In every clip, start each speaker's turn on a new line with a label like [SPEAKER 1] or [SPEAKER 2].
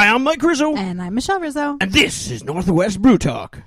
[SPEAKER 1] Hi, I'm Mike Rizzo.
[SPEAKER 2] And I'm Michelle Rizzo.
[SPEAKER 1] And this is Northwest Brew Talk.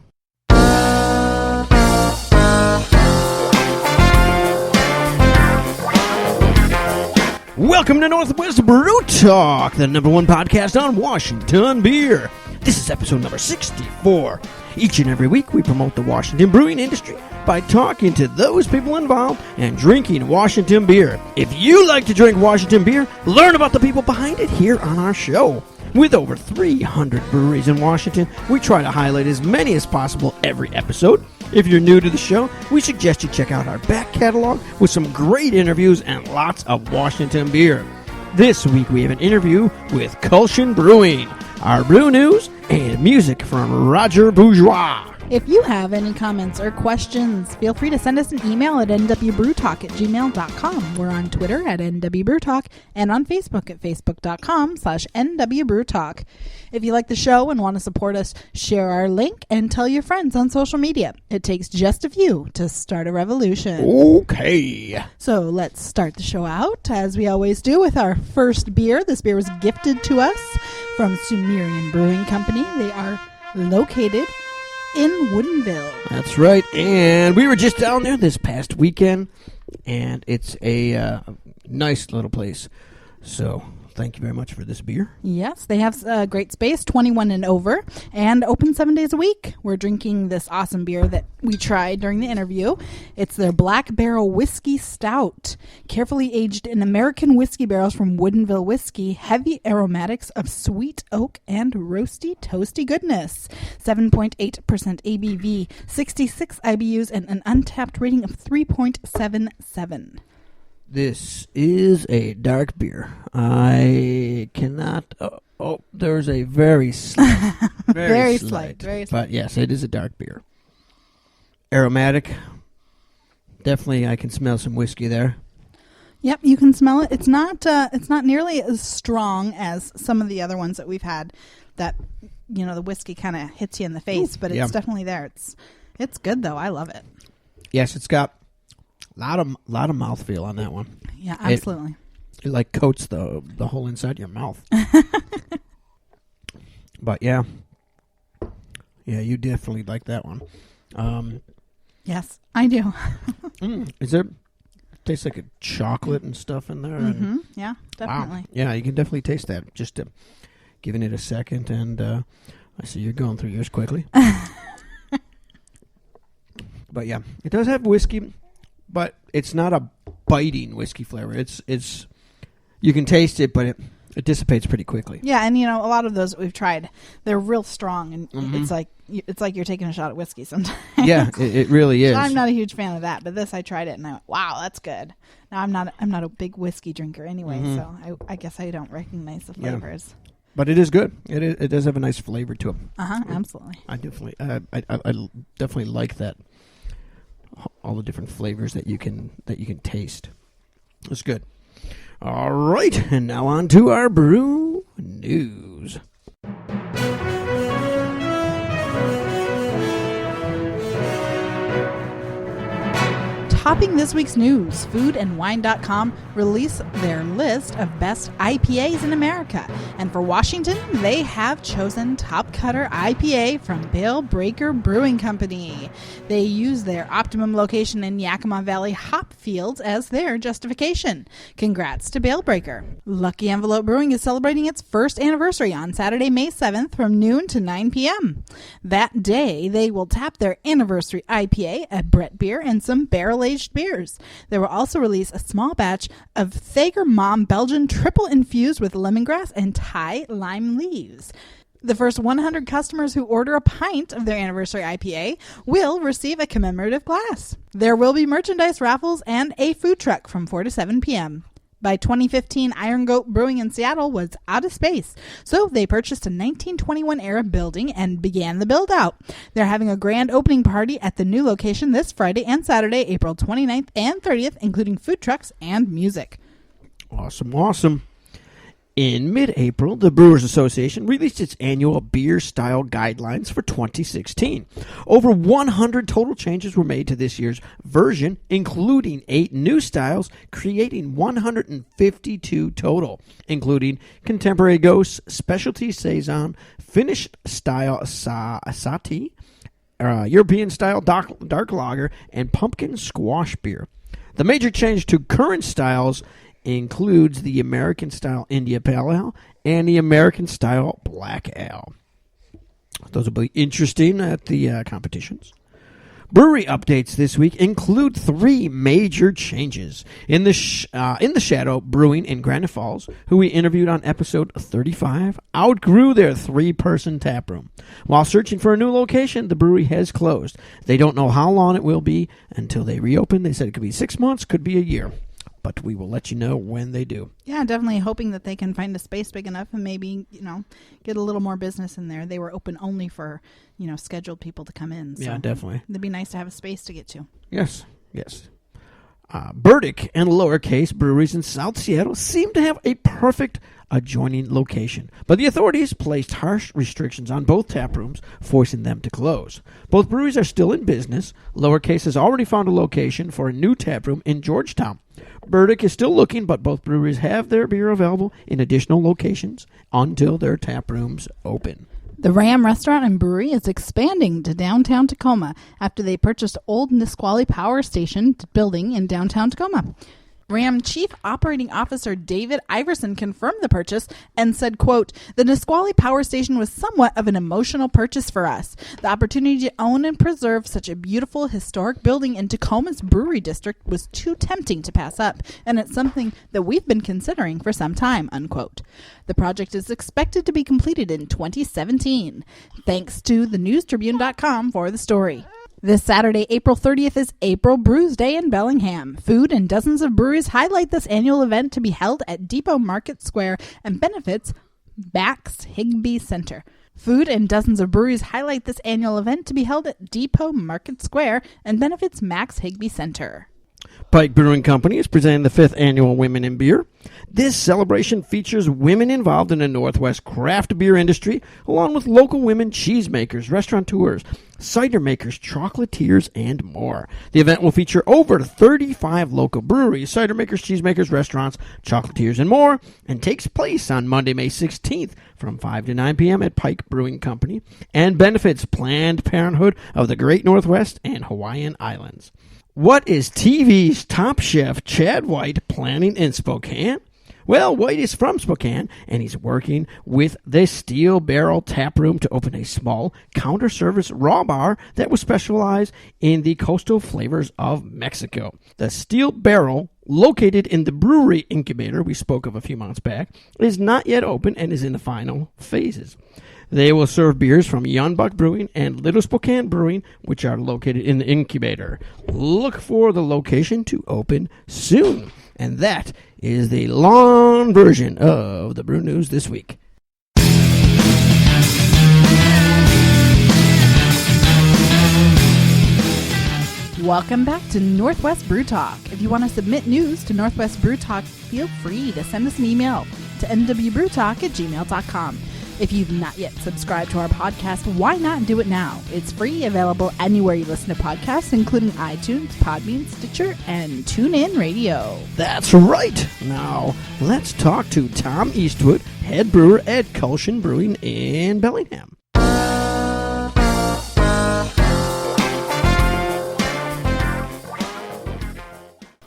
[SPEAKER 1] Welcome to Northwest Brew Talk, the #1 podcast on Washington beer. This is episode number 64. Each and every week, we promote the Washington brewing industry by talking to those people involved and drinking Washington beer. If you like to drink Washington beer, learn about the people behind it here on our show. With over 300 breweries in Washington, we try to highlight as many as possible every episode. If you're new to the show, we suggest you check out our back catalog with some great interviews and lots of Washington beer. This week we have an interview with Kulshan Brewing, our brew news, and music from Roger Bourgeois.
[SPEAKER 2] If you have any comments or questions, feel free to send us an email at nwbrewtalk@gmail.com. We're on Twitter at nwbrewtalk and on Facebook at facebook.com/nwbrewtalk. If you like the show and want to support us, share our link and tell your friends on social media. It takes just a few to start a revolution.
[SPEAKER 1] Okay.
[SPEAKER 2] So let's start the show out, as we always do, with our first beer. This beer was gifted to us from Sumerian Brewing Company. They are located in Woodinville.
[SPEAKER 1] That's right. And we were just down there this past weekend, and it's a nice little place. So thank you very much for this beer.
[SPEAKER 2] Yes, they have a great space, 21 and over, and open 7 days a week. We're drinking this awesome beer that we tried during the interview. It's their Black Barrel Whiskey Stout, carefully aged in American whiskey barrels from Woodinville Whiskey, heavy aromatics of sweet oak and roasty, toasty goodness. 7.8% ABV, 66 IBUs, and an untapped rating of 3.77.
[SPEAKER 1] This is a dark beer. I cannot... there's a very slight...
[SPEAKER 2] Very slight.
[SPEAKER 1] But yes, it is a dark beer. Aromatic. Definitely, I can smell some whiskey there.
[SPEAKER 2] Yep, you can smell it. It's not nearly as strong as some of the other ones that we've had that, you know, the whiskey kind of hits you in the face, but it's definitely there. It's good, though. I love it.
[SPEAKER 1] Yes, it's got... lot of mouthfeel on that one.
[SPEAKER 2] Yeah, absolutely.
[SPEAKER 1] It like coats the whole inside your mouth. But yeah, you definitely like that one.
[SPEAKER 2] Yes, I do.
[SPEAKER 1] Is there? Tastes like a chocolate and stuff in there.
[SPEAKER 2] Mm-hmm. Yeah, definitely.
[SPEAKER 1] Wow. Yeah, you can definitely taste that. Just giving it a second, and I see you're going through yours quickly. But yeah, it does have whiskey. But it's not a biting whiskey flavor. It's you can taste it, but it dissipates pretty quickly.
[SPEAKER 2] Yeah, and you know, a lot of those that we've tried, they're real strong, and it's like you're taking a shot at whiskey sometimes.
[SPEAKER 1] Yeah, it really is.
[SPEAKER 2] So I'm not a huge fan of that, but this I tried it and I went, wow, that's good. Now I'm not a big whiskey drinker anyway, so I guess I don't recognize the flavors.
[SPEAKER 1] Yeah. But it is good. It does have a nice flavor to it.
[SPEAKER 2] Absolutely.
[SPEAKER 1] I definitely like that. All the different flavors that you can taste. It's good. All right, and now on to our brew news.
[SPEAKER 2] Topping this week's news, foodandwine.com released their list of best IPAs in America. And for Washington, they have chosen Top Cutter IPA from Bale Breaker Brewing Company. They use their optimum location in Yakima Valley hop fields as their justification. Congrats to Bale Breaker. Lucky Envelope Brewing is celebrating its first anniversary on Saturday, May 7th from noon to 9 p.m. That day, they will tap their anniversary IPA, a Brett beer, and some barrel-aged beers. They will also release a small batch of Thager Mom Belgian triple infused with lemongrass and Thai lime leaves. The first 100 customers who order a pint of their anniversary IPA will receive a commemorative glass. There will be merchandise raffles and a food truck from 4 to 7 p.m. By 2015, Iron Goat Brewing in Seattle was out of space, so they purchased a 1921-era building and began the build-out. They're having a grand opening party at the new location this Friday and Saturday, April 29th and 30th, including food trucks and music.
[SPEAKER 1] Awesome. In mid-April, the Brewers Association released its annual beer style guidelines for 2016. Over 100 total changes were made to this year's version, including 8 new styles, creating 152 total, including Contemporary Ghost, Specialty Saison, Finnish style Sahti, European style dark lager, and pumpkin squash beer. The major change to current styles includes the American-style India Pale Ale and the American-style Black Ale. Those will be interesting at the competitions. Brewery updates this week include 3 major changes. In the Shadow Brewing in Granite Falls, who we interviewed on episode 35, outgrew their 3-person tap room. While searching for a new location, the brewery has closed. They don't know how long it will be until they reopen. They said it could be 6 months, could be a year. But we will let you know when they do.
[SPEAKER 2] Yeah, definitely hoping that they can find a space big enough and maybe, get a little more business in there. They were open only for, scheduled people to come in. So
[SPEAKER 1] yeah, definitely.
[SPEAKER 2] It'd be nice to have a space to get to.
[SPEAKER 1] Yes. Burdick and Lowercase breweries in South Seattle seem to have a perfect adjoining location, but the authorities placed harsh restrictions on both tap rooms, forcing them to close. Both breweries are still in business. Lowercase has already found a location for a new tap room in Georgetown. Burdick is still looking, but both breweries have their beer available in additional locations until their tap rooms open.
[SPEAKER 2] The Ram Restaurant and Brewery is expanding to downtown Tacoma after they purchased old Nisqually Power Station building in downtown Tacoma. Ram Chief Operating Officer David Iverson confirmed the purchase and said, quote, "The Nisqually Power Station was somewhat of an emotional purchase for us. The opportunity to own and preserve such a beautiful historic building in Tacoma's brewery district was too tempting to pass up, and it's something that we've been considering for some time," unquote. The project is expected to be completed in 2017. Thanks to thenewstribune.com for the story. This Saturday, April 30th, is April Brews Day in Bellingham. Food and dozens of breweries highlight this annual event to be held at Depot Market Square and benefits Max Higby Center. Food and dozens of breweries highlight this annual event to be held at Depot Market Square and benefits Max Higby Center.
[SPEAKER 1] Pike Brewing Company is presenting the 5th annual Women in Beer. This celebration features women involved in the Northwest craft beer industry, along with local women cheesemakers, restaurateurs, cider makers, chocolatiers, and more. The event will feature over 35 local breweries, cider makers, cheesemakers, restaurants, chocolatiers, and more, and takes place on Monday, May 16th from 5 to 9 p.m. at Pike Brewing Company, and benefits Planned Parenthood of the Great Northwest and Hawaiian Islands. What is TV's top chef Chad White planning in Spokane? Well, White is from Spokane, and he's working with the Steel Barrel Tap Room to open a small counter-service raw bar that will specialize in the coastal flavors of Mexico. The Steel Barrel, located in the brewery incubator we spoke of a few months back, is not yet open and is in the final phases. They will serve beers from Young Buck Brewing and Little Spokane Brewing, which are located in the incubator. Look for the location to open soon. And that is the long version of the Brew News this week.
[SPEAKER 2] Welcome back to Northwest Brew Talk. If you want to submit news to Northwest Brew Talk, feel free to send us an email to nwbrewtalk@gmail.com. If you've not yet subscribed to our podcast, why not do it now? It's free, available anywhere you listen to podcasts, including iTunes, Podbean, Stitcher, and TuneIn Radio.
[SPEAKER 1] That's right. Now, let's talk to Tom Eastwood, head brewer at Kulshan Brewing in Bellingham.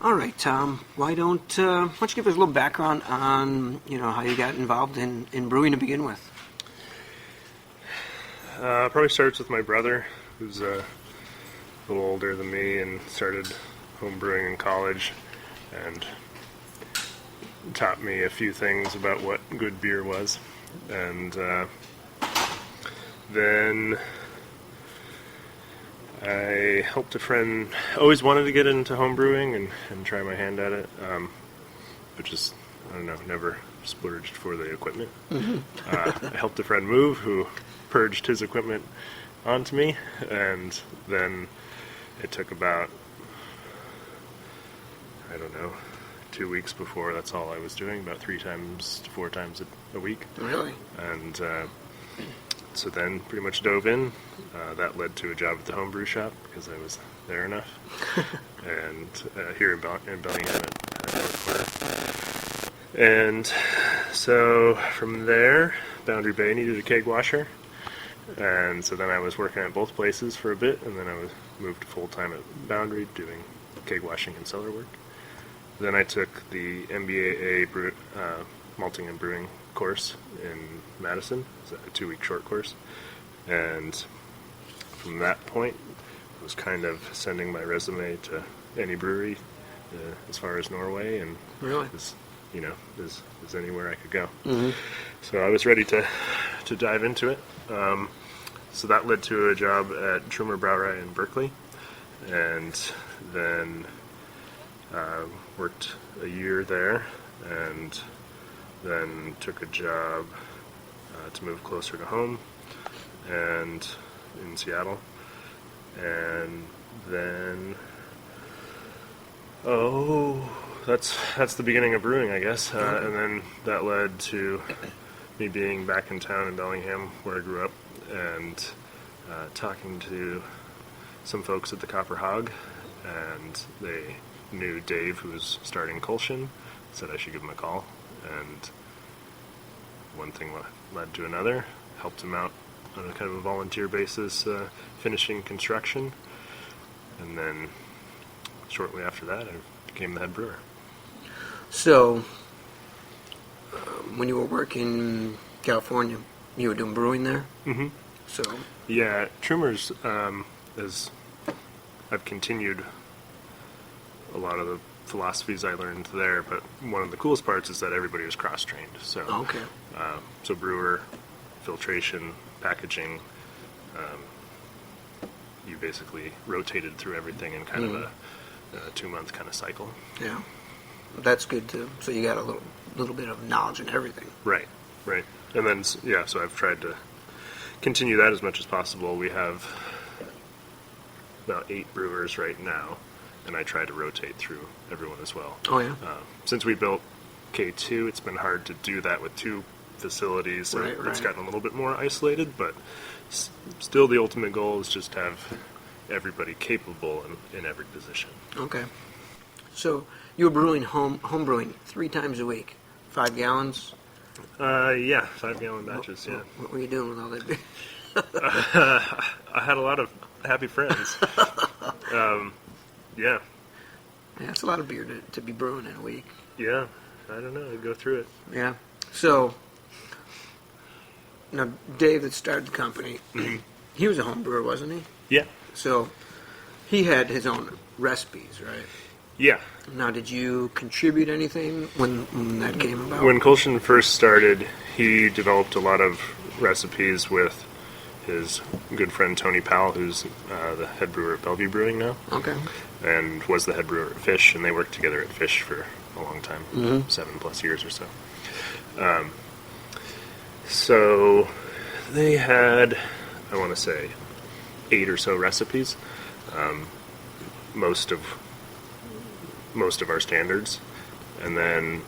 [SPEAKER 1] All right, Tom, why don't you give us a little background on, how you got involved in brewing to begin with?
[SPEAKER 3] Probably starts with my brother, who's a little older than me and started home brewing in college and taught me a few things about what good beer was. And then I helped a friend, always wanted to get into home brewing and try my hand at it, but just, never splurged for the equipment. Mm-hmm. I helped a friend move who purged his equipment onto me, and then it took about, 2 weeks before, that's all I was doing, about 3 times to 4 times a week.
[SPEAKER 1] Really?
[SPEAKER 3] And so then pretty much dove in. That led to a job at the homebrew shop because I was there enough. And here in Bellingham at North Quarter. And so from there, Boundary Bay needed a keg washer. And so then I was working at both places for a bit, and then I was moved full-time at Boundary doing keg washing and cellar work. Then I took the MBAA malting and brewing course in Madison. It's a 2-week short course. And from that point, I was kind of sending my resume to any brewery as far as Norway, and
[SPEAKER 1] really,
[SPEAKER 3] as anywhere I could go.
[SPEAKER 1] Mm-hmm.
[SPEAKER 3] So I was ready to dive into it. So that led to a job at Trumer Brauerei in Berkeley, and then worked a year there, and then took a job to move closer to home, and in Seattle, and then that's the beginning of brewing, I guess, and then that led to me being back in town in Bellingham, where I grew up, and talking to some folks at the Copper Hog, and they knew Dave, who was starting Kulshan, said I should give him a call, and one thing led to another. Helped him out on a kind of a volunteer basis, finishing construction, and then shortly after that, I became the head brewer.
[SPEAKER 1] So, when you were working in California, you were doing brewing there?
[SPEAKER 3] Mm-hmm.
[SPEAKER 1] So,
[SPEAKER 3] yeah, Trumer's, I've continued a lot of the philosophies I learned there, but one of the coolest parts is that everybody was cross-trained. So,
[SPEAKER 1] okay.
[SPEAKER 3] So brewer, filtration, packaging, you basically rotated through everything in kind of a 2-month kind of cycle.
[SPEAKER 1] Yeah, that's good too. So you got a little bit of knowledge in everything.
[SPEAKER 3] Right. And then, so I've tried to continue that as much as possible. We have about 8 brewers right now, and I try to rotate through everyone as well.
[SPEAKER 1] Oh, yeah?
[SPEAKER 3] Since we built K2, it's been hard to do that with 2 facilities. So it's gotten a little bit more isolated, but still the ultimate goal is just to have everybody capable in every position.
[SPEAKER 1] Okay. So you were brewing home brewing 3 times a week, 5 gallons?
[SPEAKER 3] 5-gallon batches, yeah.
[SPEAKER 1] What were you doing with all that beer?
[SPEAKER 3] I had a lot of happy friends. Yeah.
[SPEAKER 1] Yeah, it's a lot of beer to be brewing in a week.
[SPEAKER 3] Yeah, I don't know. I'd go through it.
[SPEAKER 1] Yeah. So, now, Dave that started the company, he was a home brewer, wasn't he?
[SPEAKER 3] Yeah.
[SPEAKER 1] So, he had his own recipes, right?
[SPEAKER 3] Yeah.
[SPEAKER 1] Now, did you contribute anything when that came about?
[SPEAKER 3] When Kulshan first started, he developed a lot of recipes with his good friend Tony Powell, who's the head brewer at Bellevue Brewing now.
[SPEAKER 1] Okay.
[SPEAKER 3] And was the head brewer at Fish, and they worked together at Fish for a long time, 7+ years or so. So they had, I want to say, 8 or so recipes, most of our standards, and then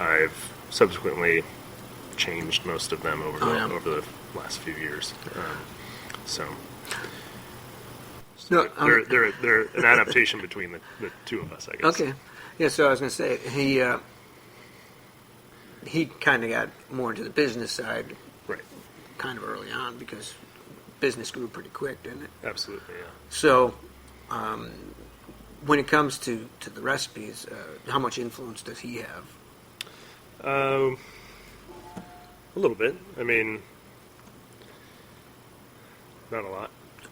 [SPEAKER 3] I've subsequently changed most of them over the last few years.
[SPEAKER 1] No,
[SPEAKER 3] they're an adaptation between the 2 of us, I guess.
[SPEAKER 1] Okay. Yeah, so I was going to say, he kind of got more into the business side kind of early on because business grew pretty quick, didn't it?
[SPEAKER 3] Absolutely, yeah.
[SPEAKER 1] So, when it comes to the recipes, how much influence does he have?
[SPEAKER 3] A little bit. I mean, not a lot.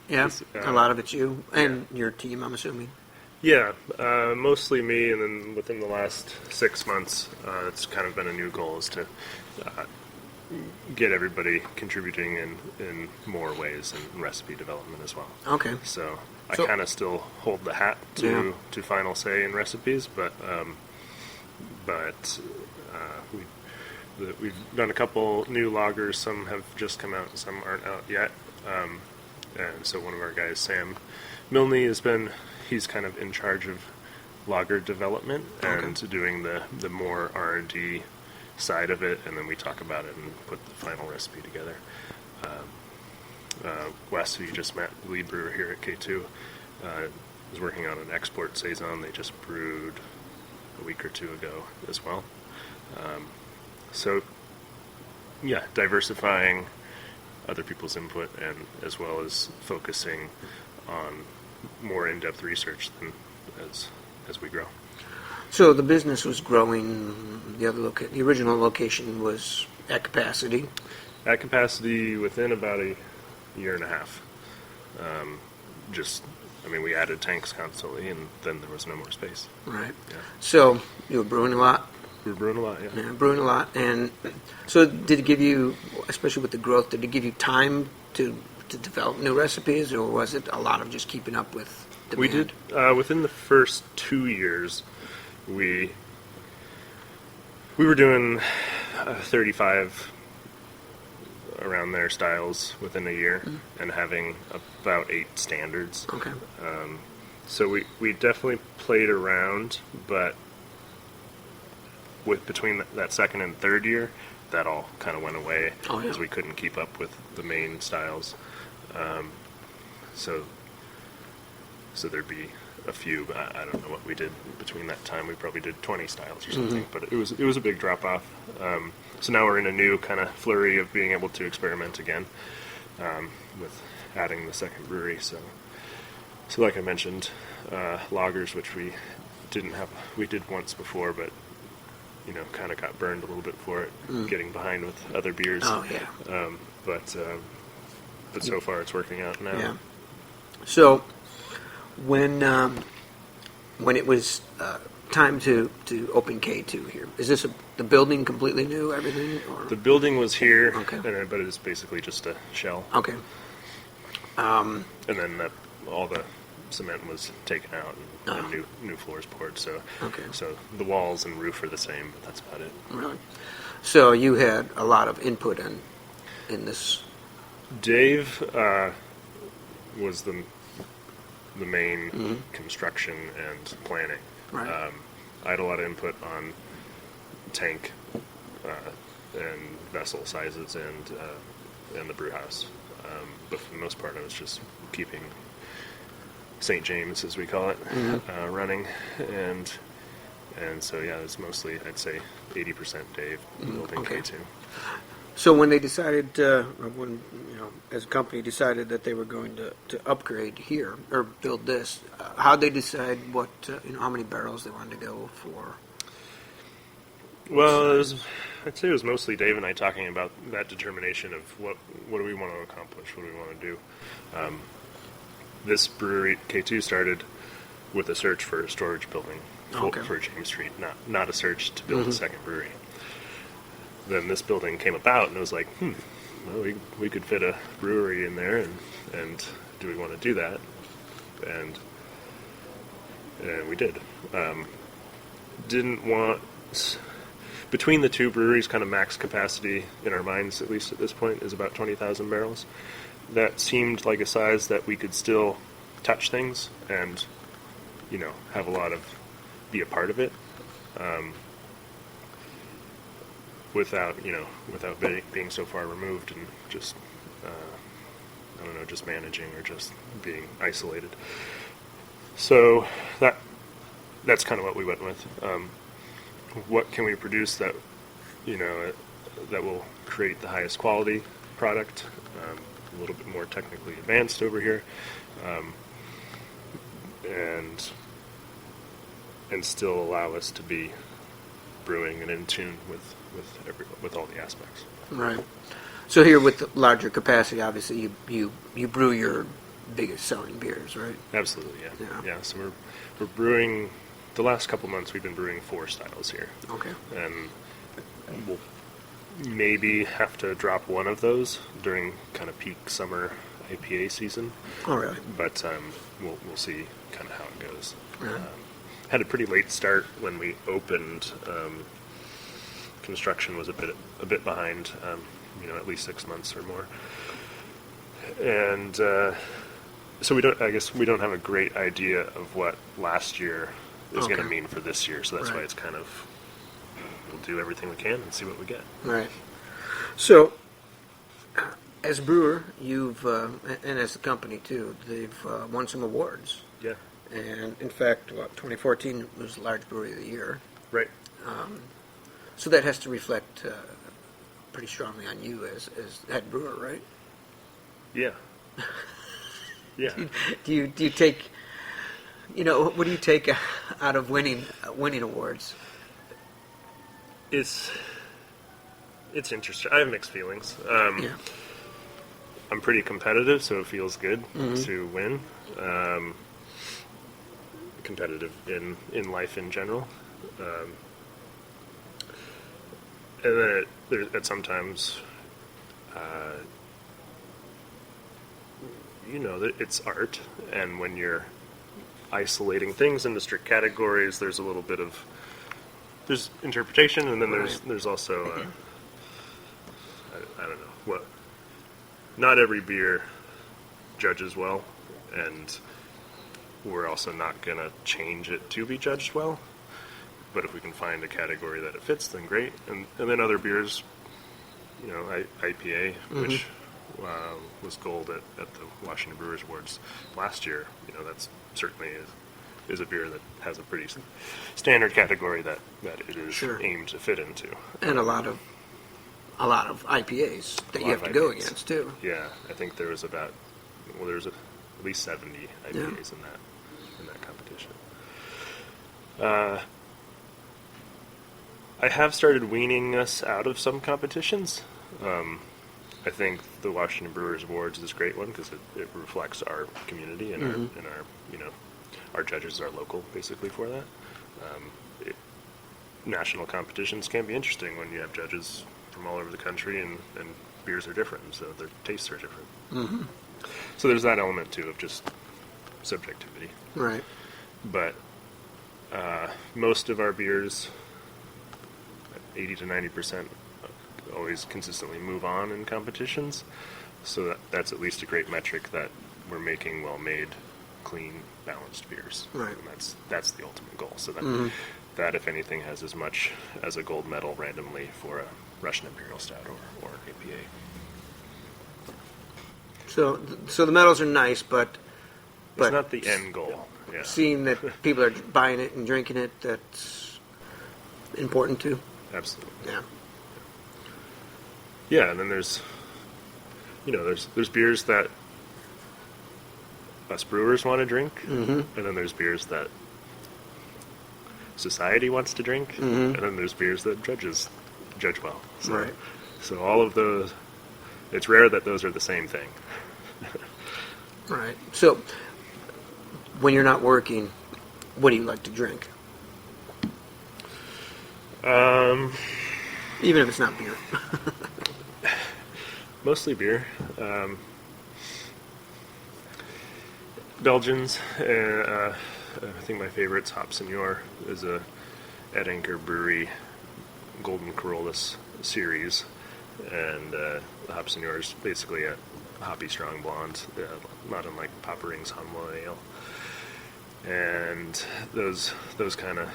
[SPEAKER 1] Yeah, a lot of it's you and your team, I'm assuming.
[SPEAKER 3] Yeah, mostly me, and then within the last 6 months, it's kind of been a new goal is to get everybody contributing in more ways in recipe development as well.
[SPEAKER 1] Okay.
[SPEAKER 3] So I kind of still hold the hat to final say in recipes, but we've done a couple new lagers. Some have just come out, and some aren't out yet. And so one of our guys, Sam Milne, he's kind of in charge of lager development and doing the more R&D side of it, and then we talk about it and put the final recipe together. Wes, who you just met, the lead brewer here at K2, is working on an export saison they just brewed a week or two ago as well. So, yeah, diversifying other people's input, and as well as focusing on more in-depth research than as we grow.
[SPEAKER 4] So the business was growing. The original location was at capacity.
[SPEAKER 3] At capacity within about a year and a half. We added tanks constantly, and then there was no more space.
[SPEAKER 4] Right.
[SPEAKER 3] Yeah.
[SPEAKER 4] So you were brewing a lot.
[SPEAKER 3] We were brewing a lot, yeah.
[SPEAKER 4] Yeah, brewing a lot. And so did it give you, especially with the growth, did it give you time to develop new recipes, or was it a lot of just keeping up with demand?
[SPEAKER 3] We did, within the first 2 years, we were doing 35 around there styles within a year, and having about 8 standards.
[SPEAKER 4] Okay.
[SPEAKER 3] So we definitely played around, but between that second and third year, that all kind of went away because we couldn't keep up with the main styles. So there'd be a few, but I don't know what we did between that time. We probably did 20 styles or something, but it was a big drop off. So now we're in a new kind of flurry of being able to experiment again with adding the second brewery. So like I mentioned, lagers, which we did once before, but kind of got burned a little bit for it, getting behind with other beers.
[SPEAKER 4] Oh yeah.
[SPEAKER 3] But so far it's working out now.
[SPEAKER 4] Yeah. So when it was time to open K2 here, is this the building completely new, everything? Or?
[SPEAKER 3] The building was here,
[SPEAKER 4] Okay.
[SPEAKER 3] But it's basically just a shell.
[SPEAKER 4] Okay.
[SPEAKER 3] And then all the cement was taken out and new floors poured. So the walls and roof are the same, but that's about it.
[SPEAKER 4] Really? So you had a lot of input in this.
[SPEAKER 3] Dave was the main construction and planning.
[SPEAKER 4] Right.
[SPEAKER 3] I had a lot of input on tank and vessel sizes and the brew house. But for the most part, I was just keeping St. James, as we call it, running, and so it's mostly, I'd say, 80% Dave building K2.
[SPEAKER 4] So when they decided, as a company decided that they were going to upgrade here or build this, how'd they decide how many barrels they wanted to go for?
[SPEAKER 3] Well, I'd say it was mostly Dave and I talking about that determination of what do we want to accomplish, what do we want to do. This brewery, K2, started with a search for a storage building for James Street, not a search to build a second brewery. Then this building came about, and it was like, well, we could fit a brewery in there, and do we want to do that? And we did. Didn't want, between the two breweries, kind of max capacity in our minds, at least at this point, is about 20,000 barrels. That seemed like a size that we could still touch things and, have be a part of it. Without being so far removed and just, just managing or just being isolated. So that's kind of what we went with. What can we produce that will create the highest quality product, a little bit more technically advanced over here, and still allow us to be brewing and in tune with all the aspects.
[SPEAKER 4] Right. So here with the larger capacity, obviously you brew your biggest selling beers, right?
[SPEAKER 3] Absolutely, yeah. So we're brewing. The last couple months we've been brewing 4 styles here. Okay. And we'll maybe have to drop one of those during kind of peak summer IPA season.
[SPEAKER 4] Oh, really?
[SPEAKER 3] But we'll see kind of how it goes.
[SPEAKER 4] Right.
[SPEAKER 3] Had a pretty late start when we opened. Construction was a bit behind, at least 6 months or more. And so we don't have a great idea of what last year is going to
[SPEAKER 4] Okay.
[SPEAKER 3] mean for this year. So that's why
[SPEAKER 4] Right.
[SPEAKER 3] it's kind of, we'll do everything we can and see what we get.
[SPEAKER 4] Right. So, as a brewer, you've, and as a company too, they've won some awards.
[SPEAKER 3] Yeah.
[SPEAKER 4] And in fact, 2014 was Large Brewery of the Year.
[SPEAKER 3] Right.
[SPEAKER 4] So that has to reflect pretty strongly on you as head brewer, right?
[SPEAKER 3] Yeah. Yeah.
[SPEAKER 4] Do you take, what do you take out of winning awards?
[SPEAKER 3] It's interesting. I have mixed feelings.
[SPEAKER 4] Yeah.
[SPEAKER 3] I'm pretty competitive, so it feels good to win. Competitive in life in general. And then at sometimes, it's art, and when you're isolating things into strict categories, there's a little bit of interpretation, and then there's also I don't know what. Not every beer judges well, and we're also not going to change it to be judged well. But if we can find a category that it fits, then great. And then other beers, IPA, which was gold at the Washington Brewers Awards last year. That's certainly is a beer that has a pretty standard category that it is
[SPEAKER 4] Sure.
[SPEAKER 3] aimed to fit into.
[SPEAKER 4] And a lot of IPAs that you have to go against too.
[SPEAKER 3] Yeah, I think there was at least 70 IPAs in that competition. I have started weaning us out of some competitions. I think the Washington Brewers Awards is a great one because it reflects our community and our judges are local basically for that. National competitions can be interesting when you have judges from all over the country and beers are different, so their tastes are different. Mm-hmm. So there's that element too of just subjectivity.
[SPEAKER 4] Right.
[SPEAKER 3] But most of our beers, 80 to 90%, always consistently move on in competitions. So that's at least a great metric that we're making well-made, clean, balanced beers.
[SPEAKER 4] Right.
[SPEAKER 3] And that's the ultimate goal. So that if anything, has as much as a gold medal randomly for a Russian Imperial Stout or APA.
[SPEAKER 4] So the medals are nice, but
[SPEAKER 3] It's not the end goal. Yeah.
[SPEAKER 4] seeing that people are buying it and drinking it, that's important too.
[SPEAKER 3] Absolutely.
[SPEAKER 4] Yeah.
[SPEAKER 3] Yeah, and then there's beers that us brewers want to drink, and then there's beers that society wants to drink, and then there's beers that judges judge well. So,
[SPEAKER 4] Right.
[SPEAKER 3] So all of those, it's rare that those are the same thing.
[SPEAKER 4] Right. So when you're not working, what do you like to drink? Even if it's not beer.
[SPEAKER 3] Mostly beer. Belgians. I think my favorite's Hop Senior is a Ed Anchor Brewery Golden Corollas series, and the Hop Senior is basically a hoppy strong blonde, not unlike Papa Ring's Hanwha Ale. And those kind of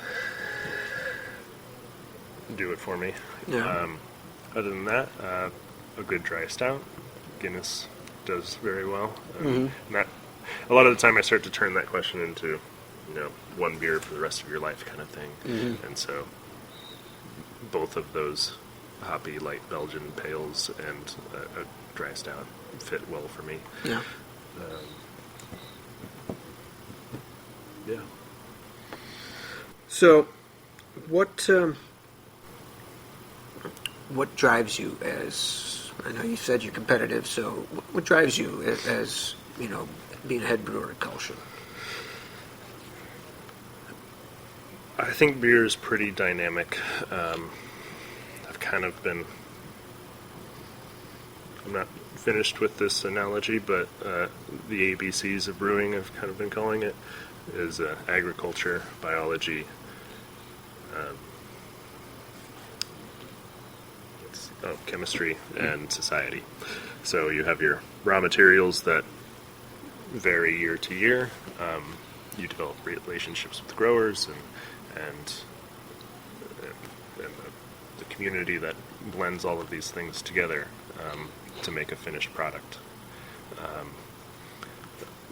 [SPEAKER 3] do it for me.
[SPEAKER 4] Yeah.
[SPEAKER 3] Other than that, a good dry stout, Guinness does very well. And that, a lot of the time I start to turn that question into, one beer for the rest of your life kind of thing. And so both of those hoppy light Belgian pales and a dry stout fit well for me.
[SPEAKER 4] Yeah.
[SPEAKER 3] Yeah.
[SPEAKER 4] So what drives you as, I know you said you're competitive, so what drives you as being a head brewer at Kulshan?
[SPEAKER 3] I think beer is pretty dynamic. I've kind of been, I'm not finished with this analogy, but the ABCs of brewing, I've kind of been calling it, is agriculture, biology, chemistry, and society. So you have your raw materials that vary year to year. you develop relationships with growers and the community that blends all of these things together to make a finished product.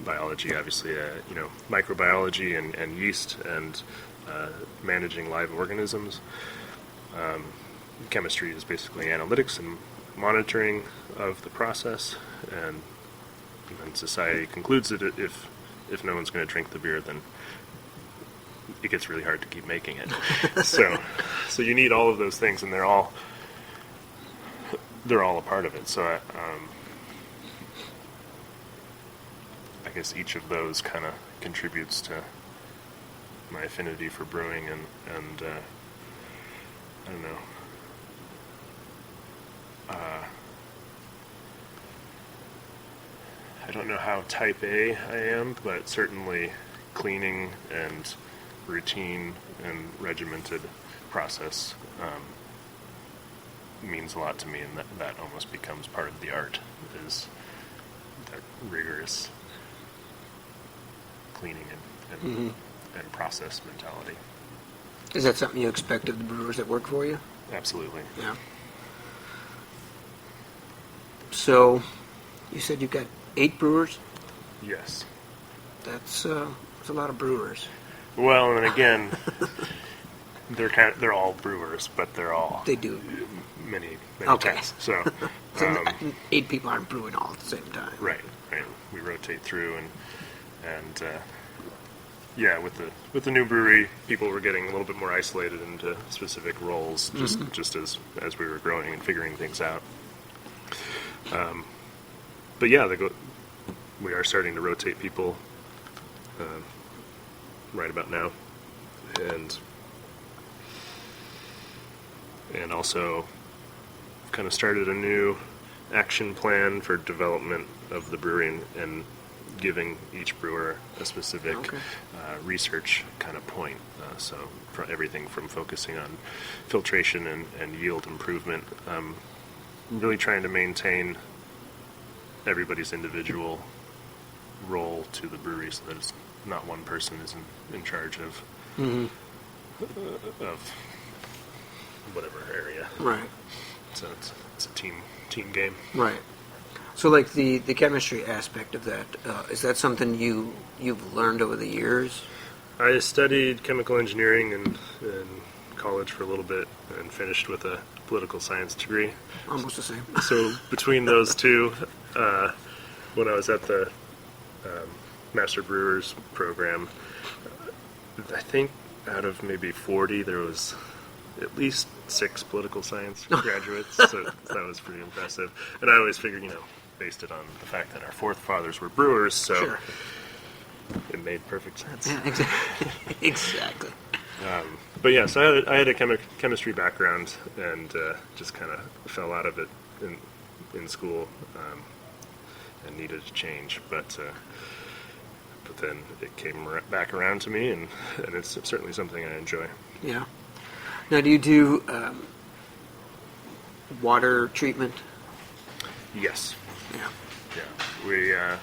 [SPEAKER 3] Biology, obviously, microbiology and yeast and managing live organisms. Chemistry is basically analytics and monitoring of the process, and society concludes that if no one's going to drink the beer, then it gets really hard to keep making it. so you need all of those things, and they're all a part of it. So I guess each of those kind of contributes to my affinity for brewing, and I don't know. I don't know how type A I am, but certainly cleaning and routine and regimented process means a lot to me, and that almost becomes part of the art, is that rigorous cleaning and process mentality.
[SPEAKER 4] Is that something you expect of the brewers that work for you?
[SPEAKER 3] Absolutely.
[SPEAKER 4] Yeah. So, you said you've got 8 brewers?
[SPEAKER 3] Yes.
[SPEAKER 4] That's a lot of brewers.
[SPEAKER 3] Well, and again, they're all brewers, but they do many
[SPEAKER 4] okay.
[SPEAKER 3] tasks. So,
[SPEAKER 4] 8 people aren't brewing all at the same time.
[SPEAKER 3] Right. We rotate through, and yeah, with the new brewery, people were getting a little bit more isolated into specific roles, just as we were growing and figuring things out. But yeah, we are starting to rotate people right about now, and also kind of started a new action plan for development of the brewery and giving each brewer a specific research kind of point. So for everything from focusing on filtration and yield improvement, really trying to maintain everybody's individual role to the brewery, so that it's not one person is in charge of whatever area.
[SPEAKER 4] Right.
[SPEAKER 3] So it's a team game.
[SPEAKER 4] Right. So, like the chemistry aspect of that, is that something you've learned over the years?
[SPEAKER 3] I studied chemical engineering in college for a little bit and finished with a political science degree.
[SPEAKER 4] Almost the same.
[SPEAKER 3] So between those two, when I was at the Master Brewers program, I think out of maybe 40, there was at least 6 political science graduates, so that was pretty impressive. And I always figured, based it on the fact that our forefathers were brewers, so
[SPEAKER 4] sure.
[SPEAKER 3] It made perfect sense.
[SPEAKER 4] Yeah, exactly.
[SPEAKER 3] But yeah, so I had a chemistry background, and just kind of fell out of it in school, and needed to change. But then it came back around to me, and it's certainly something I enjoy.
[SPEAKER 4] Yeah. Now, do you do water treatment?
[SPEAKER 3] Yes.
[SPEAKER 4] Yeah.
[SPEAKER 3] Yeah.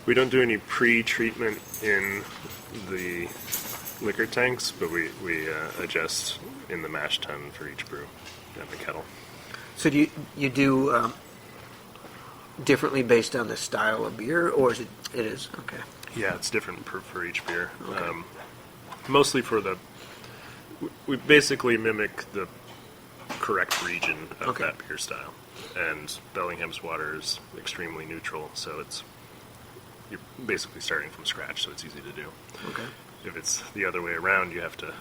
[SPEAKER 3] We don't do any pre-treatment in the liquor tanks, but we adjust in the mash tun for each brew and the kettle. So
[SPEAKER 4] do you do differently based on the style of beer, or is it is? Okay.
[SPEAKER 3] Yeah, it's different for each beer.
[SPEAKER 4] Okay.
[SPEAKER 3] Mostly we basically mimic the correct region of that beer style. And Bellingham's water is extremely neutral, so you're basically starting from scratch, so it's easy to do. Okay. If it's the other way around, you have to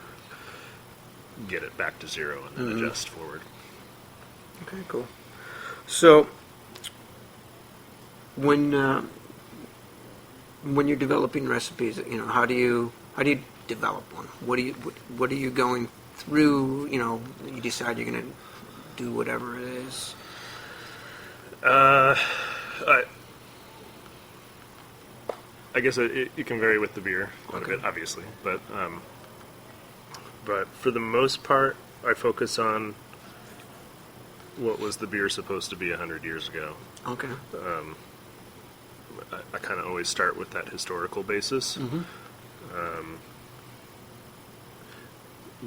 [SPEAKER 3] get it back to zero and then adjust forward.
[SPEAKER 4] Okay, cool. So when you're developing recipes, how do you develop one? What are you going through? You decide you're going to do whatever it is.
[SPEAKER 3] I guess it can vary with the beer quite a bit, obviously, but for the most part, I focus on what was the beer supposed to be 100 years ago.
[SPEAKER 4] Okay.
[SPEAKER 3] I kind of always start with that historical basis.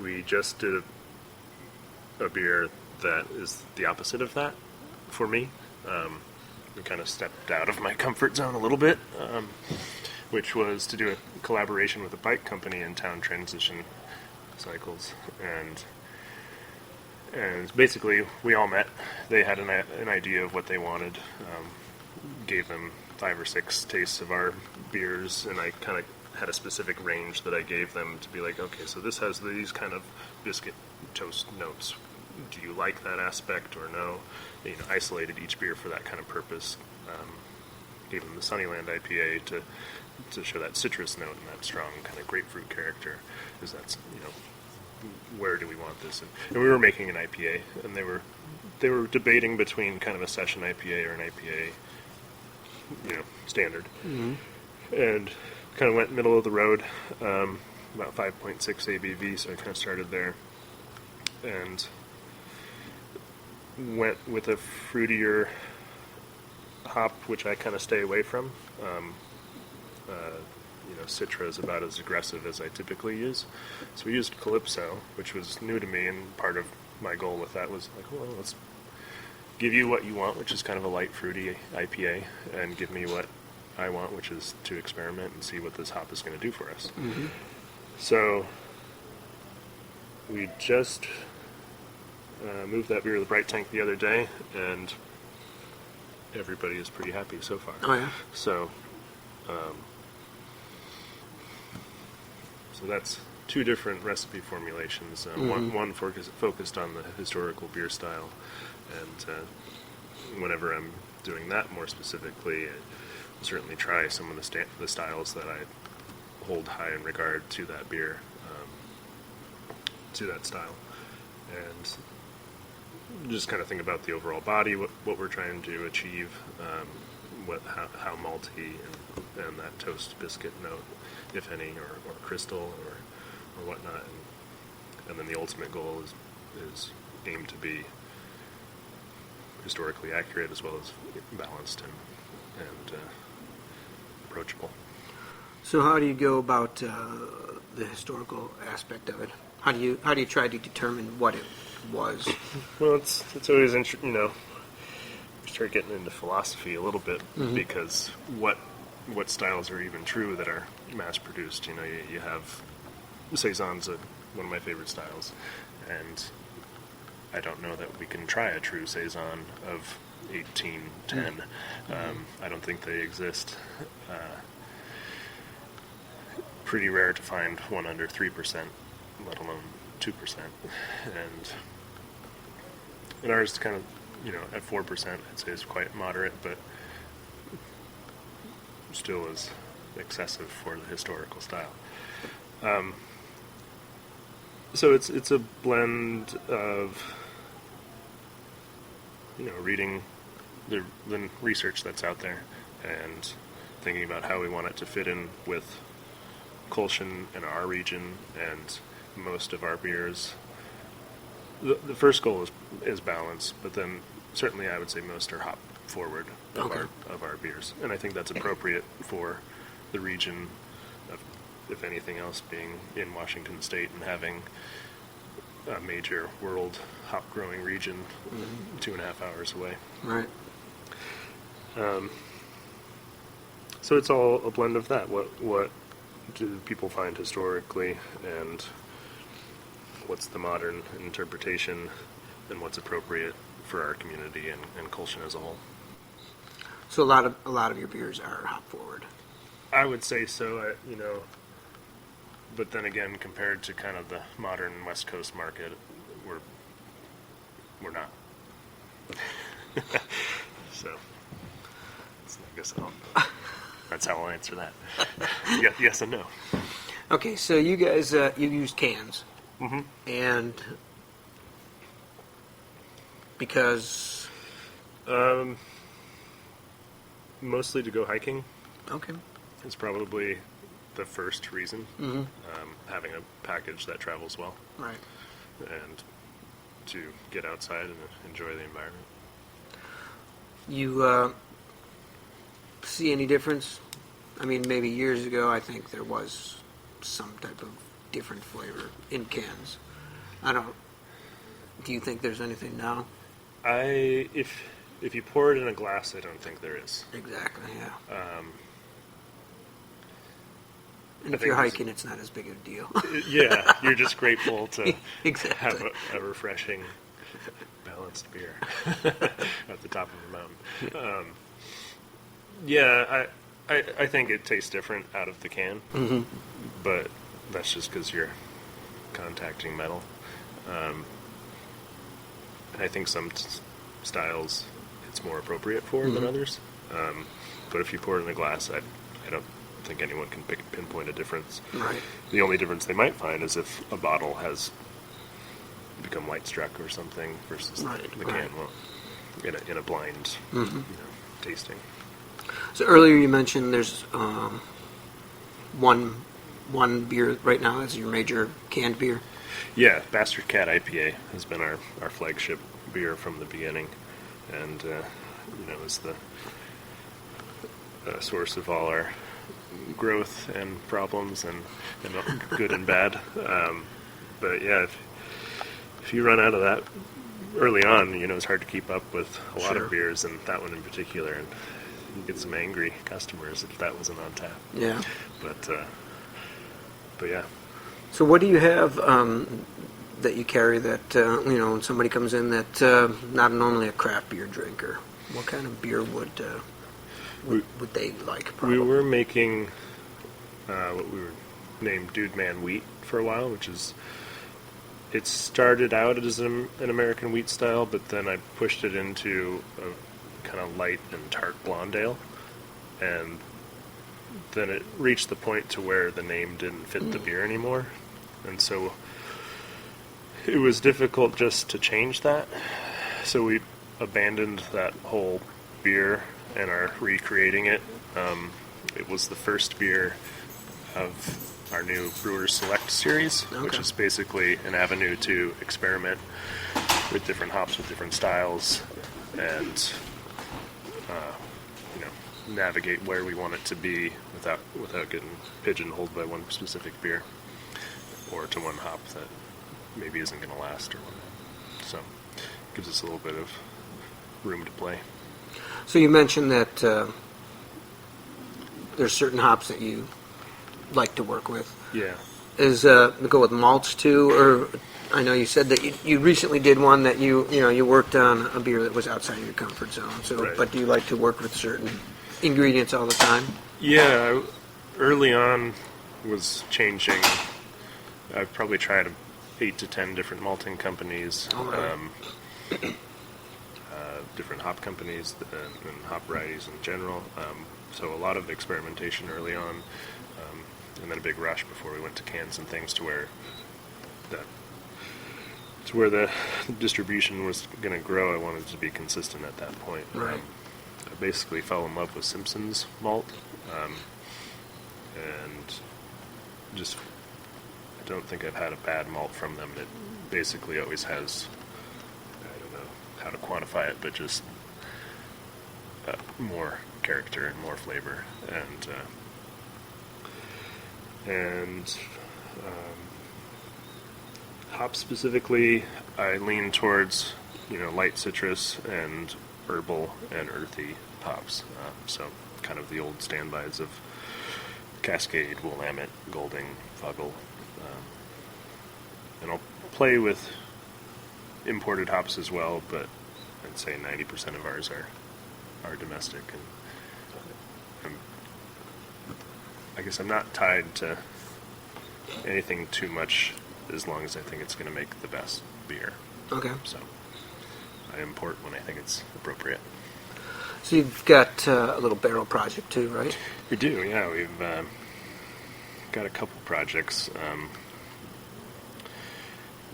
[SPEAKER 3] We just did a beer that is the opposite of that for me. We kind of stepped out of my comfort zone a little bit, which was to do a collaboration with a bike company in town transition cycles, and basically we all met. They had an idea of what they wanted. Gave them 5 or 6 tastes of our beers, and I kind of had a specific range that I gave them to be like, okay, so this has these kind of biscuit toast notes. Do you like that aspect or no? Isolated each beer for that kind of purpose. Gave them the Sunnyland IPA to show that citrus note and that strong kind of grapefruit character. Is that's where do we want this? And we were making an IPA, and they were debating between kind of a session IPA or an IPA, standard, and kind of went middle of the road, about 5.6 ABV. So I kind of started there, and went with a fruitier hop, which I kind of stay away from. Citra is about as aggressive as I typically use. So we used Calypso, which was new to me, and part of my goal with that was like, well, let's give you what you want, which is kind of a light fruity IPA, and give me what I want, which is to experiment and see what this hop is going to do for us. So we just moved that beer to the Bright Tank the other day, and everybody is pretty happy so far.
[SPEAKER 4] Oh, yeah?
[SPEAKER 3] So that's 2 different recipe formulations. One focused on the historical beer style, and whenever I'm doing that more specifically, I certainly try some of the styles that I hold high in regard to that beer, to that style, and just kind of think about the overall body, what we're trying to achieve, how malty and that toast biscuit note, if any, or crystal or whatnot, and then the ultimate goal is aimed to be historically accurate as well as balanced and approachable.
[SPEAKER 4] So how do you go about the historical aspect of it? How do you try to determine what it was?
[SPEAKER 3] Well, it's always interesting. We start getting into philosophy a little bit, because what styles are even true that are mass produced? You have Saison's one of my favorite styles, and I don't know that we can try a true Saison of 1810. I don't think they exist. Pretty rare to find one under 3%, let alone 2%. And ours is kind of, at 4%, I'd say is quite moderate, but still is excessive for the historical style. So it's a blend of, reading the research that's out there and thinking about how we want it to fit in with Kulshan in our region and most of our beers. The first goal is balance, but then certainly I would say most are hop forward of our beers, and I think that's appropriate for the region of, if anything else, being in Washington State and having a major world hop growing region 2.5 hours away.
[SPEAKER 4] Right.
[SPEAKER 3] So it's all a blend of that. What do people find historically, and what's the modern interpretation, and what's appropriate for our community and Kulshan as a whole?
[SPEAKER 4] So a lot of your beers are hop forward.
[SPEAKER 3] I would say so. But then again, compared to kind of the modern West Coast market, we're not. So I guess that's how I'll answer that. Yes and no.
[SPEAKER 4] Okay, so you guys you use cans, and because
[SPEAKER 3] mostly to go hiking.
[SPEAKER 4] Okay.
[SPEAKER 3] Is probably the first reason. Having a package that travels well.
[SPEAKER 4] Right.
[SPEAKER 3] And to get outside and enjoy the environment.
[SPEAKER 4] You see any difference? I mean, maybe years ago, I think there was some type of different flavor in cans. Do you think there's anything now?
[SPEAKER 3] If you pour it in a glass, I don't think there is.
[SPEAKER 4] Exactly, yeah. And
[SPEAKER 3] I
[SPEAKER 4] if you're
[SPEAKER 3] think
[SPEAKER 4] hiking, it's not as big of a deal.
[SPEAKER 3] Yeah, you're just grateful to
[SPEAKER 4] Exactly.
[SPEAKER 3] have a refreshing, balanced beer at the top of the mountain. Yeah, I think it tastes different out of the can, but that's just because you're contacting metal. I think some styles it's more appropriate for than others. But if you pour it in a glass, I don't think anyone can pinpoint a difference.
[SPEAKER 4] Right.
[SPEAKER 3] The only difference they might find is if a bottle has become light struck or something versus the can won't in a blind tasting.
[SPEAKER 4] So earlier you mentioned there's one beer right now as your major canned beer.
[SPEAKER 3] Yeah, Bastard Cat IPA has been our flagship beer from the beginning, and is the source of all our growth and problems and good and bad. But yeah, if you run out of that early on, it's hard to keep up with a lot of beers, and that one in particular, and you get some angry customers if that wasn't on tap.
[SPEAKER 4] Yeah.
[SPEAKER 3] But yeah.
[SPEAKER 4] So what do you have that you carry that, when somebody comes in that not normally a craft beer drinker, what kind of beer would they like, probably?
[SPEAKER 3] We were making what we were named Dude Man Wheat for a while, which is, it started out as an American wheat style, but then I pushed it into a kind of light and tart blonde ale, and then it reached the point to where the name didn't fit the beer anymore, and so it was difficult just to change that. So we abandoned that whole beer and are recreating it. It was the first beer of our new Brewer Select series, which is basically an avenue to experiment with different hops, with different styles, and navigate where we want it to be without getting pigeonholed by one specific beer or to one hop that maybe isn't going to last or whatnot. So it gives us a little bit of room to play.
[SPEAKER 4] So you mentioned that there's certain hops that you like to work with.
[SPEAKER 3] Yeah.
[SPEAKER 4] Is go with malts too, or I know you said that you recently did one that you worked on a beer that was outside of your comfort zone. So, but do you like to work with certain ingredients all the time?
[SPEAKER 3] Yeah, early on was changing. I've probably tried 8 to 10 different malting companies, different hop companies, and hop varieties in general. So a lot of experimentation early on, and then a big rush before we went to cans and things to where the distribution was going to grow. I wanted to be consistent at that point.
[SPEAKER 4] Right.
[SPEAKER 3] I basically fell in love with Simpson's malt, and just I don't think I've had a bad malt from them. It basically always has, I don't know how to quantify it, but just more character and more flavor, and hop specifically, I lean towards light citrus and herbal and earthy hops. So kind of the old standbys of Cascade, Willamette, Golding, Fuggle. And I'll play with imported hops as well, but I'd say 90% of ours are domestic. And I guess I'm not tied to anything too much as long as I think it's going to make the best beer.
[SPEAKER 4] Okay.
[SPEAKER 3] So I import when I think it's appropriate.
[SPEAKER 4] So you've got a little barrel project too, right?
[SPEAKER 3] We do, yeah. We've got a couple projects.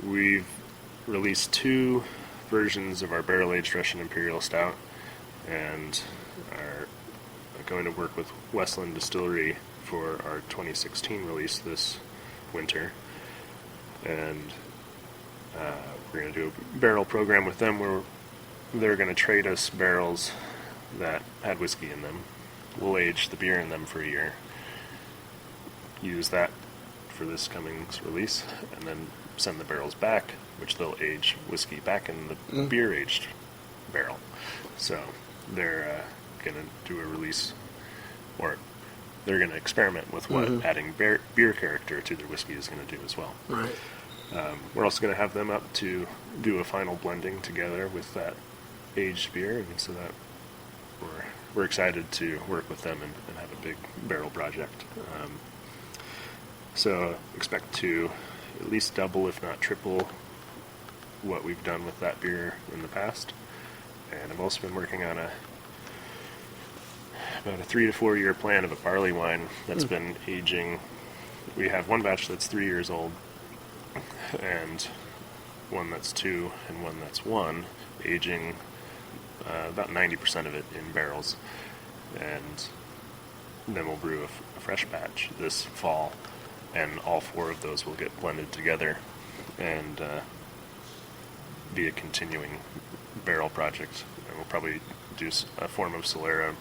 [SPEAKER 3] We've released 2 versions of our barrel-aged Russian Imperial Stout, and are going to work with Westland Distillery for our 2016 release this winter. And we're going to do a barrel program with them where they're going to trade us barrels that had whiskey in them we'll age the beer in them for a year, use that for this coming release, and then send the barrels back, which they'll age whiskey back in the beer-aged barrel. So they're going to do a release, or they're going to experiment with what adding beer character to their whiskey is going to do as well.
[SPEAKER 4] Right.
[SPEAKER 3] We're also going to have them up to do a final blending together with that aged beer, and so that we're excited to work with them and have a big barrel project. So expect to at least double, if not triple, what we've done with that beer in the past. And I've also been working on about a 3 to 4 year plan of a barley wine that's been aging. We have one batch that's 3 years old, and one that's 2 and one that's 1, aging about 90% of it in barrels. And then we'll brew a fresh batch this fall, and all 4 of those will get blended together and be a continuing barrel project. And we'll probably do a form of Solera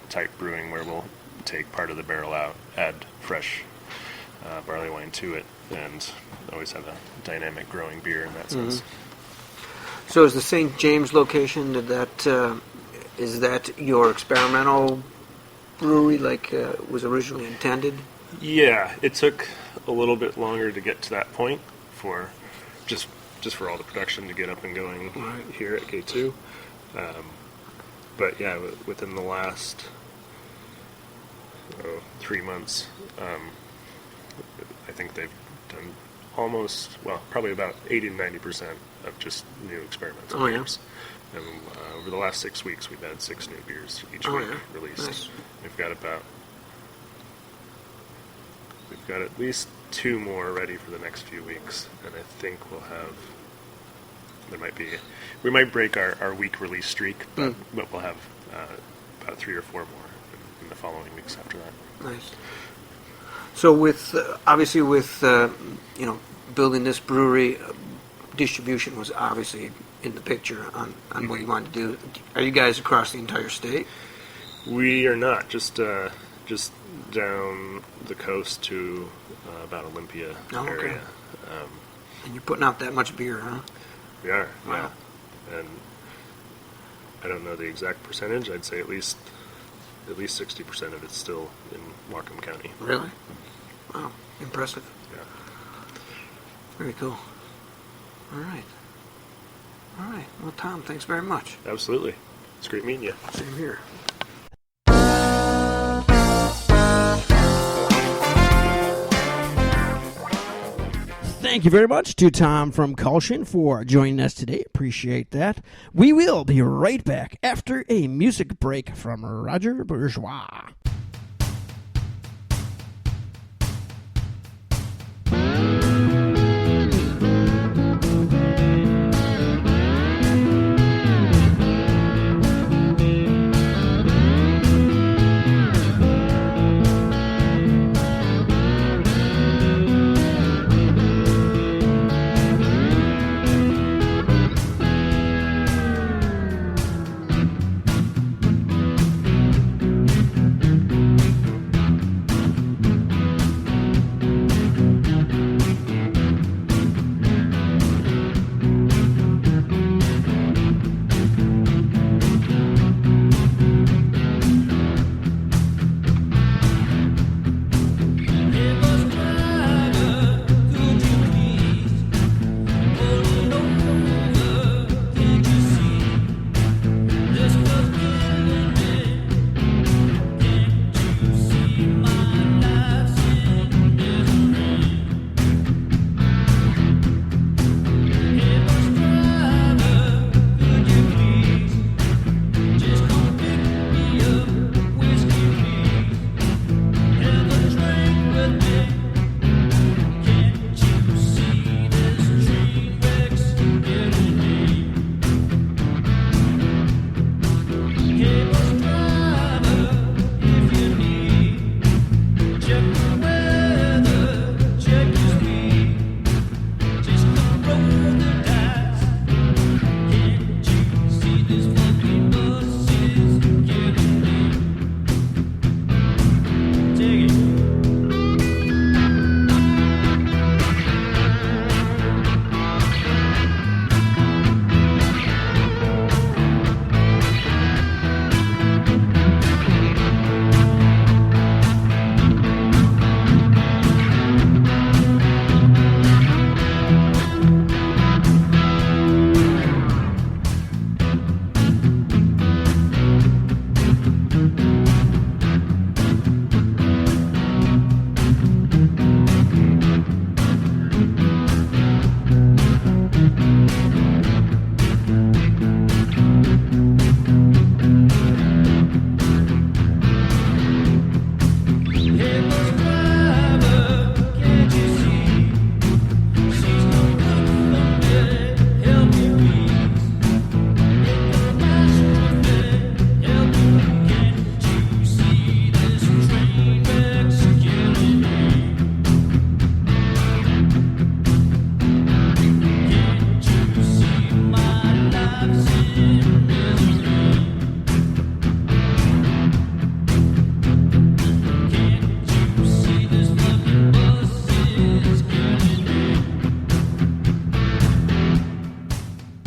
[SPEAKER 3] type brewing where we'll take part of the barrel out, add fresh barley wine to it, and always have a dynamic growing beer in that sense.
[SPEAKER 4] So is the St. James location, is that your experimental brewery like was originally intended?
[SPEAKER 3] Yeah, it took a little bit longer to get to that point for just for all the production to get up and going here at K2. But yeah, within the last 3 months, I think they've done probably about 80 to 90% of just new experimental beers. And over the last 6 weeks, we've had 6 new beers each week released. Nice. We've got at least 2 more ready for the next few weeks, and I think we might break our week release streak, but we'll have about 3 or 4 more in the following weeks after that. Nice.
[SPEAKER 4] So with building this brewery, distribution was obviously in the picture on what you wanted to do. Are you guys across the entire state?
[SPEAKER 3] We are not, just down the coast to about Olympia area.
[SPEAKER 4] And you're putting out that much beer, huh?
[SPEAKER 3] We are.
[SPEAKER 4] Wow.
[SPEAKER 3] Yeah. And I don't know the exact percentage. I'd say at least 60% of it's still in Whatcom County.
[SPEAKER 4] Really? Wow, impressive.
[SPEAKER 3] Yeah.
[SPEAKER 4] Very cool. All right. Well, Tom, thanks very much.
[SPEAKER 3] Absolutely. It's great meeting you.
[SPEAKER 4] Same here.
[SPEAKER 1] Thank you very much to Tom from Kulshan for joining us today. Appreciate that. We will be right back after a music break from Roger Bourgeois.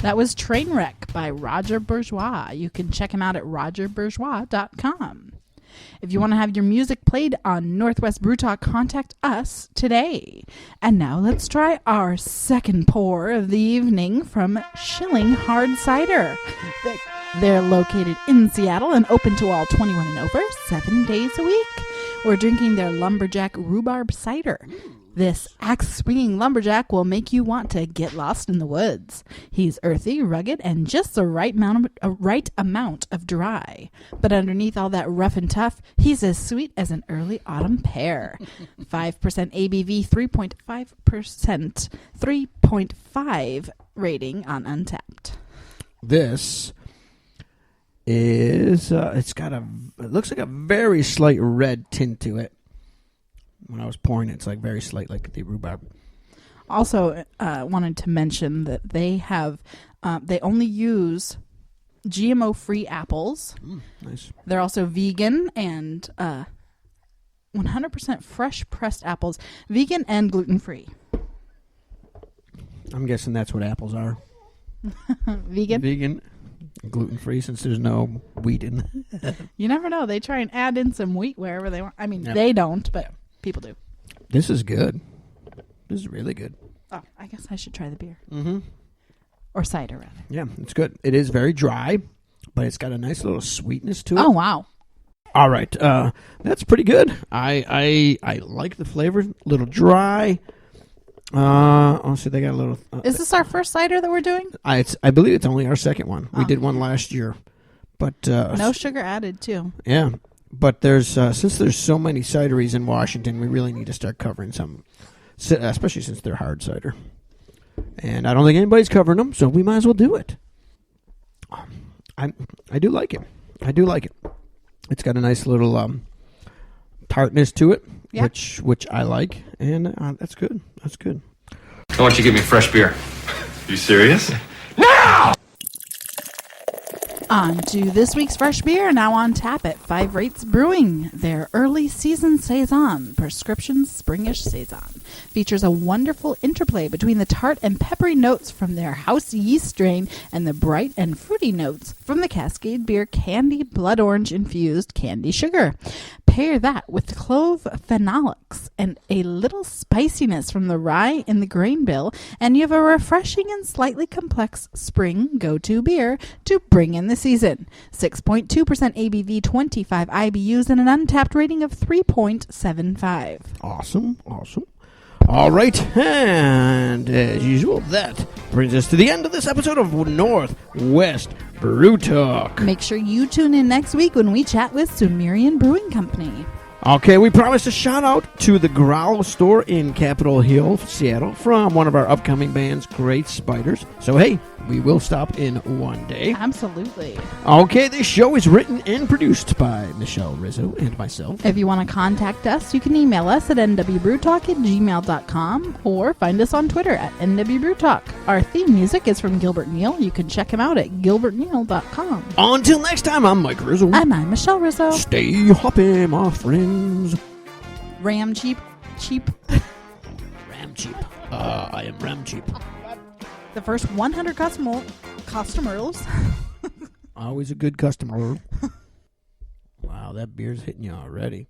[SPEAKER 2] That was Trainwreck by Roger Bourgeois. You can check him out at rogerbourgeois.com. If you want to have your music played on Northwest Brew Talk, contact us today. And now let's try our second pour of the evening from Schilling Hard Cider. They're located in Seattle and open to all 21 and over, 7 days a week. We're drinking their Lumberjack Rhubarb Cider. This axe-swinging lumberjack will make you want to get lost in the woods. He's earthy, rugged, and just the right amount of dry. But underneath all that rough and tough, he's as sweet as an early autumn pear. 5% ABV, 3.5%, 3.5 rating on Untappd.
[SPEAKER 1] This is, it looks like a very slight red tint to it. When I was pouring it, it's like very slight, like the rhubarb.
[SPEAKER 2] Also, wanted to mention that they have, they only use GMO-free apples.
[SPEAKER 1] Nice.
[SPEAKER 2] They're also vegan and 100% fresh pressed apples, vegan and gluten-free.
[SPEAKER 1] I'm guessing that's what apples are.
[SPEAKER 2] Vegan?
[SPEAKER 1] Vegan, gluten-free, since there's no wheat in it.
[SPEAKER 2] You never know. They try and add in some wheat wherever they want. I mean,
[SPEAKER 1] Yep.
[SPEAKER 2] they don't, but people do.
[SPEAKER 1] This is good. This is really good.
[SPEAKER 2] Oh, I guess I should try the beer.
[SPEAKER 1] Mm-hmm.
[SPEAKER 2] Or cider, rather.
[SPEAKER 1] Yeah, it's good. It is very dry, but it's got a nice little sweetness to it.
[SPEAKER 2] Oh, wow.
[SPEAKER 1] All right. That's pretty good. I like the flavor. A little dry. Also, they got a little...
[SPEAKER 2] Is this our first cider that we're doing?
[SPEAKER 1] I believe it's only our second one. We did one last year. But
[SPEAKER 2] no sugar added, too.
[SPEAKER 1] Yeah. But there's since there's so many cideries in Washington, we really need to start covering some, especially since they're hard cider. And I don't think anybody's covering them, so we might as well do it. I do like it. I do like it. It's got a nice little tartness to it,
[SPEAKER 2] yeah.
[SPEAKER 1] which I like, and that's good. That's good.
[SPEAKER 5] I want you to give me fresh beer. You serious?
[SPEAKER 2] On to this week's fresh beer, now on tap at Five Rights Brewing. Their early season Saison, Prescription Springish Saison, features a wonderful interplay between the tart and peppery notes from their house yeast strain and the bright and fruity notes from the Cascade Beer Candy Blood Orange infused candy sugar. Pair that with clove phenolics and a little spiciness from the rye in the grain bill, and you have a refreshing and slightly complex spring go-to beer to bring in the season. 6.2% ABV, 25 IBUs, and an Untappd rating of 3.75.
[SPEAKER 1] Awesome. All right, and as usual, that brings us to the end of this episode of Northwest Brew Talk.
[SPEAKER 2] Make sure you tune in next week when we chat with Sumerian Brewing Company.
[SPEAKER 1] Okay, we promised a shout out to the Growl store in Capitol Hill, Seattle, from one of our upcoming bands, Great Spiders. So, hey, we will stop in one day.
[SPEAKER 2] Absolutely.
[SPEAKER 1] Okay, this show is written and produced by Michelle Rizzo and myself.
[SPEAKER 2] If you want to contact us, you can email us at nwbrewtalk@gmail.com or find us on Twitter at nwbrewtalk. Our theme music is from Gilbert Neal. You can check him out at gilbertneal.com.
[SPEAKER 1] Until next time, I'm Mike Rizzo.
[SPEAKER 2] And I'm Michelle Rizzo.
[SPEAKER 1] Stay hoppy, my friends.
[SPEAKER 2] Ram cheap.
[SPEAKER 1] Ram cheap. I am Ram cheap.
[SPEAKER 2] The first 100 customers.
[SPEAKER 1] Always a good customer. Wow, that beer's hitting you already.